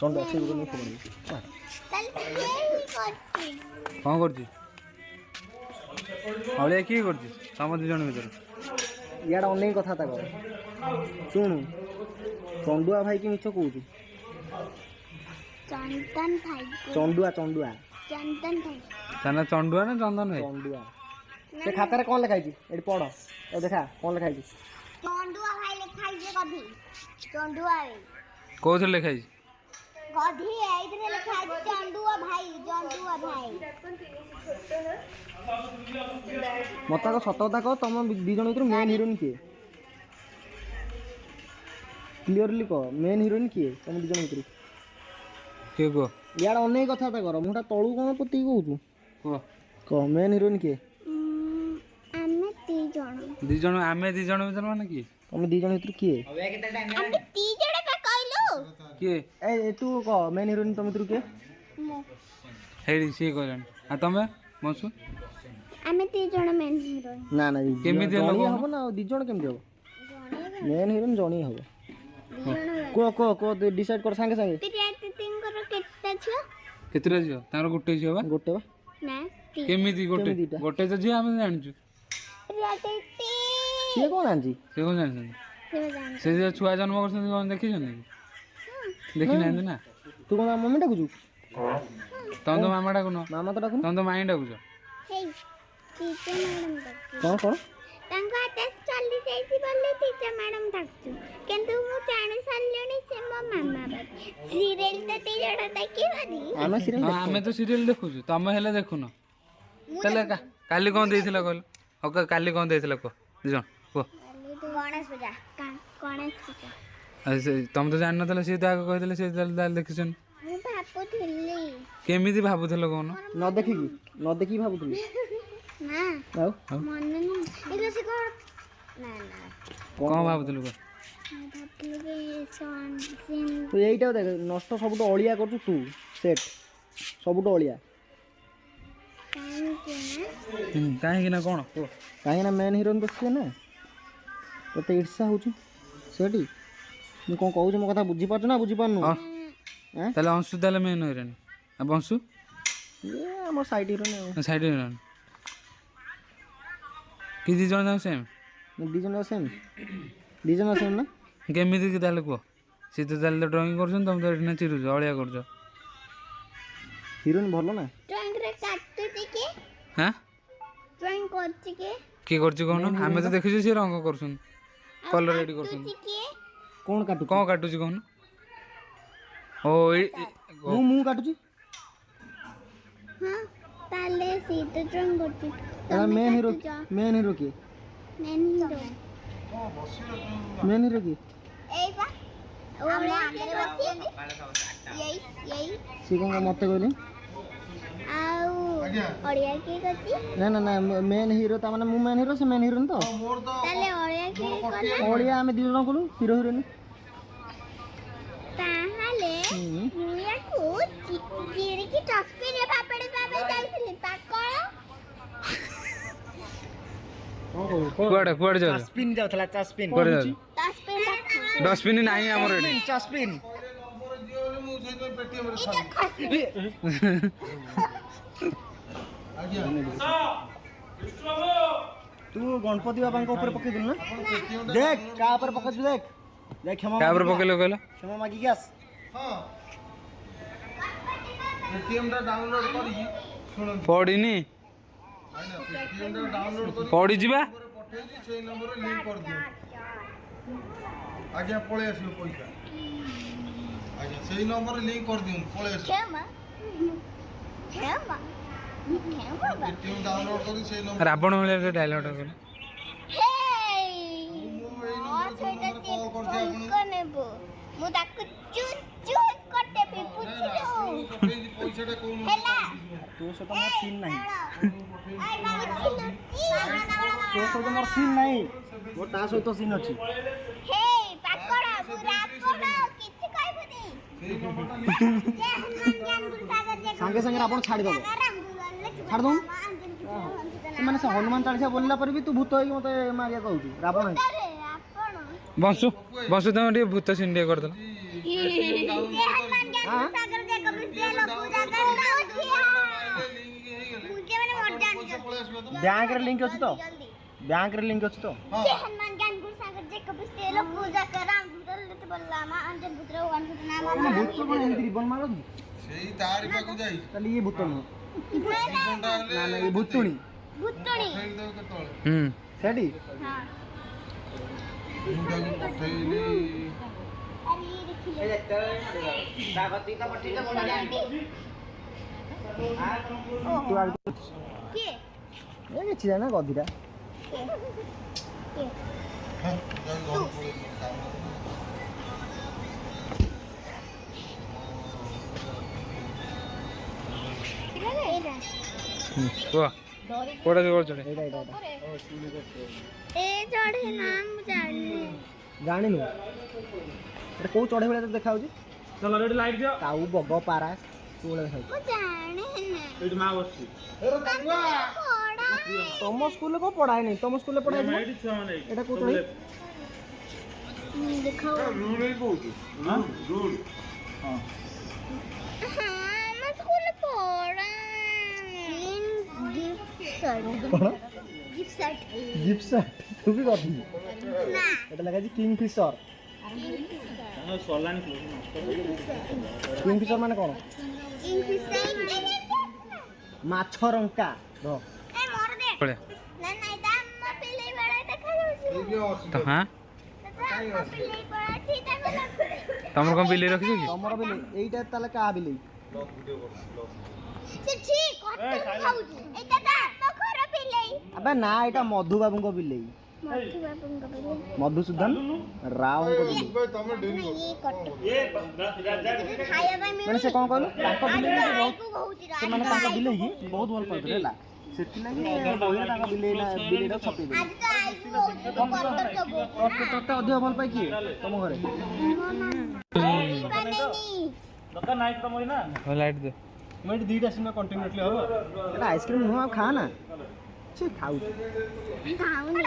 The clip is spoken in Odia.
ଚଣ୍ଡା ସେ କଣ କରୁଛି ହଳିଆ କିଏ କରୁଛି ତମ ଦି ଜଣ ଭିତରେ ଇଆଡ଼େ ଅନେକ କଥାବାର୍ତ୍ତା କର ଶୁଣୁ ଚଣ୍ଡୁଆ ଭାଇ କି ମିଛ କହୁଛୁ ଚଣ୍ଡୁଆ ଚଣ୍ଡୁଆ ତାହେଲେ ଚଣ୍ଡୁଆ ନା ଚନ୍ଦନ ଭାଇ ଚଣ୍ଡୁଆ ସେ ଖାତାରେ କଣ ଲେଖା ହେଇଛି ଏଠି ପଢ ଦେଖା କଣ ଲେଖା ହେଇଛି ଚଣ୍ଡୁଆ ଭାଇ ଲେଖା ହେଇଛି ଗଧି ଚଣ୍ଡୁଆ କୋଉଥିରେ ଲେଖା ହେଇଛି ଗଧି ଏଇଥିରେ ଲେଖା ହେଇଛି ଚଣ୍ଡୁଆ ଭାଇ ମତେ ଆଗ ସତ କଥା କହ ତମ ଦି ଜଣ ଭିତରୁ ମେନ୍ ହିରୋଇନ୍ କିଏ କ୍ଲିୟରଲି କହ ମେନ୍ ହିରୋଇନ୍ କିଏ ତମ ଦି ଜଣ ଭିତରୁ କିଏ କୁହ ଇଆଡ଼େ ଅନେକ କଥାବାର୍ତ୍ତା କର ମୁଁ ତଳୁ କଣ ପୋତିକି କହୁଛୁ କୁହ କହ ମେନ୍ ହିରୋଇନ୍ କିଏ ଆମେ ଦି ଜଣ ଆମେ ଦି ଜଣ ଭିତରେ ମାନେ କିଏ ତମେ ଦି ଜଣ ଭିତରୁ କିଏ ଆମେ ଦି ଜଣ ପା କହିଲୁ କିଏ ଏ ତୁ କହ ମେନ୍ ହିରୋଇନ୍ ତମ ଭିତରୁ କିଏ ହେଇଟି ସିଏ କହିଲାଣି ଆଉ ତମେ ମସୁ ଆମେ ଦି ଜଣ ମେନ୍ ହିରୋଇନ୍ ନା ନା କେମିତି ହବ ନା ଦି ଜଣ କେମିତି ହବ ମେନ୍ ହିରୋଇନ୍ ଜଣେଇ ହବ କୁହ ଡିସାଇଡ୍ କର ସାଙ୍ଗେ ସାଙ୍ଗେ କେତେଟା ଝିଅ ତାଙ୍କର ଗୋଟେ ଝିଅ ବା ଗୋଟେ ବା ନା କେମିତି ଗୋଟେ ତ ଝିଅ ଆମେ ଜାଣିଛୁ ସିଏ କଣ ଜାଣିଛି ସିଏ କଣ ଜାଣିଛନ୍ତି ସେ ଯେ ଛୁଆ ଜନ୍ମ କରୁଛନ୍ତି କଣ ଦେଖିଛନ୍ତି ଦେଖିନାହାନ୍ତି ନା ତୁ କଣ ମମି ଡାକୁଛୁ ତମେ ତ ମାମା ଡାକୁନ ମାମା ତ ଡାକୁନ ତମେ ତ ମାଇଁ ଡାକୁଛ କଣ କଣ ତାଙ୍କ ହାତ ଚାଲି ଯାଇଛି ବୋଲି ଟିଚର ମ୍ୟାଡମ ଡାକୁଛୁ କିନ୍ତୁ ମୁଁ ଜାଣି ସାରିଲିଣି ସେ ମୋ ମାମା ସିରିଏଲ ତ ଦି ଜଣ ଦେଖିବାନି ଆମେ ତ ସିରିଏଲ ଦେଖୁଛୁ ତମେ ହେଲେ ଦେଖୁନ ତାହେଲେ କାଲି କଣ ଦେଇଥିଲ କହିଲ କାଲି କଣ ଦେଇଥିଲ କୁହ ଦି ଜଣ କୁହ ଗଣେଶ ପୂଜା ତମେ ତ ଜାଣିନଥିଲ ସିଏ ତ ଆଗ କହିଥିଲେ ସିଏ ତାହେଲେ ଦେଖିଛନ୍ତି ମୁଁ ଭାବୁଥିଲି କେମିତି ଭାବୁଥିଲ କହୁନ ନ ଦେଖିକି ଭାବୁଥିଲି ନା ଆଉ ମନେ ନାହିଁ ଏଇଟା ସେ କଣ ନା କଣ ଭାବୁଥିଲୁ କହ ତୁ ଏଇଟା ଦେଖ ନଷ୍ଟ ସବୁଠୁ ଅଳିଆ କରୁଛୁ ତୁ ସେଟ୍ ସବୁଠୁ ଅଳିଆ କାହିଁକି ନା କଣ କୁହ କାହିଁକି ନା ମେନ୍ ହିରୋଇନ୍ ତ ସିଏ ନା ତତେ ଇର୍ଷା ହଉଛି ସେଠି ମୁଁ କଣ କହୁଛି ମୋ କଥା ବୁଝିପାରୁଛୁ ନା ବୁଝିପାରୁନୁ ତାହେଲେ ଅଂଶୁ ତାହେଲେ ମେନ୍ ହିରୋଇନ୍ ଆଉ ବଂଶୁ ଇଏ ଆମ ସାଇଡ୍ ହିରୋଇନ୍ କି ଦି ଜଣ ଯାକ ସେମ୍ ଦି ଜଣ ସେମ୍ ନା କେମିତି କି ତାହେଲେ କୁହ ସିଏ ତ ତାହେଲେ ଡ୍ରଇଂ କରୁଛନ୍ତି ତମେ ତ ଏଠି ନା ଚିରୁଛ ଅଳିଆ କରୁଛ ହିରୋଇନ୍ ଭଲ ନା ଡ୍ରଇଂରେ କାଟୁଛି କି ହାଁ ଡ୍ରଇଂ କରୁଛି କି କିଏ କରୁଛି କହୁନ ଆମେ ତ ଦେଖିଛୁ ସିଏ ରଙ୍ଗ କରୁଛନ୍ତି କଲର ରେଡି କରୁଛନ୍ତି କଣ କାଟୁଛି କହୁନ ଓ ମୁଁ କାଟୁଛି ହଁ ତାହେଲେ ସିଏ ଡ୍ରଇଂ କରୁଛି ମେନ୍ ହିରୋ କିଏ ମେନ୍ ହିରୋ କିଏ ଏଇ ପା ଆମ ଆଗରେ ବସି ସିଏ କଣ ମତେ କହିଲେ ଆଉ ଅଳିଆ କିଏ କରିଛି ନା ମେନ୍ ହିରୋ ତା ମାନେ ମୁଁ ମେନ୍ ହିରୋ ସେ ମେନ୍ ହିରୋଇନ୍ ତ ତାହେଲେ ଅଳିଆ କିଏ କଲା ଅଳିଆ ଆମେ ଦି ଜଣ କଲୁ ହିରୋ ହିରୋଇନ୍ ତାହେଲେ ମୁଁ ୟାକୁ ଚିରିକି ଡଷ୍ଟବିନରେ ପାପଡ଼ ଯାଇଥିଲି ପାକଳ କୁଆଡେ ଚାସ୍ପିନ୍ ଯାଉଥିଲା ଚାସ୍ପିନ୍ ଡଷ୍ଟବିନ୍ ନାହିଁ ଆମର ଏଠି ଚାସ୍ପିନ୍ ତୁ ଗଣପତି ବାବାଙ୍କ ଉପରେ ପକେଇଦେଲୁ ନା ଦେଖ କାହା ଉପରେ ପକେଇଛୁ ଦେଖ କ୍ଷମା କାହା ଉପରେ ପକେଇଲ କହିଲ କ୍ଷମା ମାଗିକି ଆସ ପଡ଼ିନି ପଡ଼ିଯିବା ଆଜ୍ଞା ପଳେଇ ଆସିବ ପଇସା ଆଜ୍ଞା ସେଇ ନମ୍ବରରେ ଲିଙ୍କ କରିଦିଅନ୍ତୁ ପଳେଇ ଆସିବ ଡାଉନଲୋଡ କରି ସେଇ ନମ୍ବର ରାବଣ ଭଳିଆ ଡାଇଲଗଟା କହିଲ ମୁଁ ତାକୁ ଚୁନ୍ ଚୁନ୍ କରିଦେବି ବୁଝିଲୁ ପଇସାଟା କୋଉ ହେଲା ତୋ ସହିତ ମୋର ସିନ୍ ନାହିଁ ତୋ ସହିତ ମୋର ସିନ୍ ନାହିଁ ମୋର ତା ସହିତ ସିନ୍ ଅଛି ହେ ପାକଡ଼ ମୁଁ ରାବଣ କିଛି କହିବୁନି ସାଙ୍ଗେ ସାଙ୍ଗେ ରାବଣ ଛାଡ଼ିଦବ ଛାଡ଼ିଦବୁ ସେମାନେ ସେ ହନୁମାନ ଚାଳିଶା ବୋଲିଲା ପରେ ବି ତୁ ଭୂତ ହେଇକି ମତେ ମାରିବାକୁ କହୁଛୁ ରାବଣ ବଂଶୁ ତମେ ଟିକେ ଭୂତ ସିନ୍ ଟିକେ କରିଦେଲ ସାଗର ଯାକ ବିସ୍ତେ ଲୋକ ଜାଗା ମୁଝे ମାନେ ମର ଜାଣିଛ ବ୍ୟାଙ୍କ ରେ ଲିଙ୍କ ଅଛି ତ ବ୍ୟାଙ୍କ ରେ ଲିଙ୍କ ଅଛି ତ ଯେ ହनुମାନ ଜ୍ଞାନଗୁରୁ ସାଗର ଯାକ ବିସ୍ତେ ଲୋକ ଜାଗା ରାମ ଦୂତ ଲତ ବଲ୍ଲାମା अंजन पुत्र वन पुत्र नाम ଭୂତ କଣ ଏମିତି ରିବନ ମାରନ୍ତି ସେଇ ତାରି ପାଖକୁ ଯାଇ ତାହେଲେ ଇଏ ଭୂତ ନୁହଁ ଟିସନଟା ହେଲେ ନା ନା ଇଏ ଭୂତୁଣୀ ଭୁତୁଣି ପଠେଇ ଦେବ କେତେବେଳେ ସେଠି ହଁ ମୁଁ ତାକୁ ପଠେଇଲି ଆରେ ये देखिए ତୁ ଆଗ କିଏ ଏ କିଛି ଜାଣା ଗଦିଟା କିଏ ହଁ ଯାଇ ଘରକୁ ପଳେଇଲି କାମ ଏଇଟା କୁହ କୋଉଟା ଯୋଉ ଚଢ଼େ ଏଇଟା ଏଇଟା ଏ ଚଢେ ନା ମୁଁ ଜାଣିନି ଜାଣିନୁ ଏଟା କୋଉ ଚଢ଼େଇ ଭଳିଆ ତତେ ଦେଖାଯାଉଛି ଚାଲ ରେଡି ଲାଇଟ୍ ଦିଅ କାଉ ବଗ ପାରା କୋଉ ଭଳିଆ ଦେଖାଯାଉଛି ମୁଁ ଜାଣିନି ଏଇଠି ମା ବସିଛି ପଢା ତମ ସ୍କୁଲରେ କଣ ପଢା ହେଇନି ତମ ସ୍କୁଲରେ ପଢା ହେଇନି ଏଇଠି ଛୁଆ ମାନେ ଏଟା କୋଉ ଚଢ଼େଇ ଦେଖାଉ ରୁଲ୍ ହିଁ କହୁଛୁ ରୁଲ୍ ହଁ ଆମ ସ୍କୁଲ ପଢା କଣ गिफ्ट सेट ଗିଫ୍ଟ ସାର୍ଟ ତୁ ବି କରିଥିଲୁ ନା ଏଟା ଲେଖାଯାଇଛି କିଙ୍ଗ ଫିଶର ସରିଲାଣି କିଙ୍ଗ ଫିଶର ମାନେ କଣ गिफ्ट सेट ମାଛ ରଙ୍କା ରହ ଏ ମୋର ଦେ ପଳେ ନା ନା ଏଟା ଆମ ପିଲେ ବେଳା ଦେଖା ଯାଉଛି ତ ହଁ ଆମ ପିଲେ ବେଳା ଠିକ ତାକୁ ଲାଗୁଛି ତମର କଣ ବିଲେଇ ରଖିଛ କି ତମର ବିଲେଇ ଏଇଟା ତାହେଲେ କାହା ବିଲେଇ ସେ ଠିକ କଟ ଖାଉଛି ଏଟା ତା ଆମ ଘର ପିଲେ ଆବେ ନା ଏଇଟା ମଧୁ ବାବୁଙ୍କ ବିଲେଇ ମଧୁ ବାବୁଙ୍କ ପିଲେ ମଧୁସୂଦନ ରାଓଙ୍କ ବିଲେଇ ତମେ ଡେରି ଇଏ କଟ ଖାଇବା ପାଇଁ ମାନେ ସେ କଣ କହିଲୁ ତାଙ୍କ ବିଲେଇ କି ବହୁତ କହୁଛି ସେମାନେ ତାଙ୍କ ବିଲେଇ କି ବହୁତ ଭଲ ପାଉଥିଲେ ହେଲା ସେଥିଲାଗି ବହିରେ ତାଙ୍କ ବିଲେଇଟା ଛପେଇ ଦେଲେ ଆଜି ତ ଆଇକୁ କହୁଛି କଟ ସବୁ ତତେ ଅଧିକ ଭଲ ପାଇ କିଏ ତମ ଘରେ ଦରକାର ନାଇଁ ତମର ନା ହଁ ଲାଇଟ୍ ଦେ ମୁଁ ଏଠି ଦୁଇଟା ସିନେମା କଣ୍ଟିନ୍ୟୁଅସଲି ହବ ଏଟା ଆଇସ୍କ୍ରିମ୍ ନୁହଁ ଆଉ ଖା ନା ସେ ଖାଉଛି ଖାଉନି